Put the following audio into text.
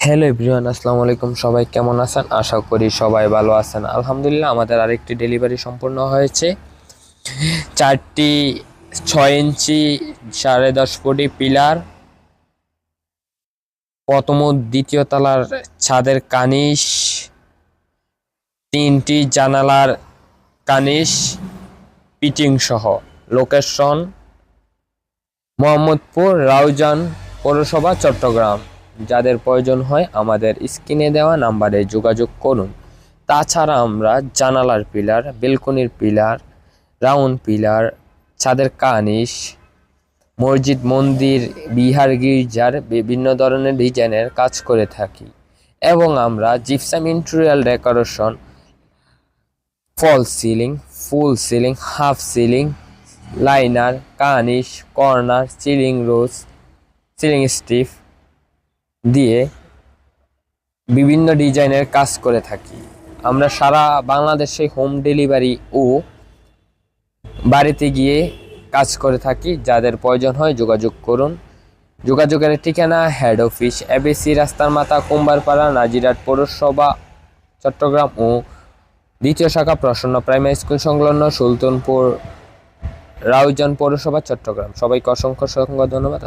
Hello everyone, আসসালামু আলাইকুম। সবাই কেমন আছেন? আশা করি সবাই ভালো আছেন। আলহামদুলিল্লাহ, আমাদের আরেকটি ডেলিভারি সম্পূর্ণ হয়েছে। 4টি 6 ইঞ্চি 10.5 ফুটি পিলার, প্রথম ও দ্বিতীয় তলার ছাদের কানিশ, 3টি জানালার কানিশ পিটিং সহ। লোকেশন মোহাম্মদপুর, রাউজান পৌরসভা, চট্টগ্রাম। যাদের প্রয়োজন হয় আমাদের স্ক্রিনে দেওয়া নাম্বারে যোগাযোগ করুন। তাছাড়া আমরা জানালার পিলার, বেলকনির পিলার, রাউন্ড পিলার, ছাদের কানিশ, মসজিদ, মন্দির, বিহার, গির্জার বিভিন্ন ধরনের ডিজাইনের কাজ করে থাকি। এবং আমরা gypsum interior decoration, false ceiling, full ceiling, half ceiling, liner, কানিশ, corner, ceiling rose, ceiling stiff দিয়ে বিভিন্ন ডিজাইনের কাজ করে থাকি। আমরা সারা বাংলাদেশে হোম ডেলিভারি ও বাড়িতে গিয়ে কাজ করে থাকি। যাদের প্রয়োজন হয় যোগাযোগ করুন। যোগাযোগের ঠিকানা হেড অফিস, এবিসি রাস্তার মাথা, কুম্বারপাড়া, নাজিরহাট পৌরসভা, চট্টগ্রাম ও দ্বিতীয় শাখা প্রসন্ন প্রাইমারি স্কুল সংলগ্ন, সুলতানপুর, রাউজান পৌরসভা, চট্টগ্রাম। সবাইকে অসংখ্য ধন্যবাদ।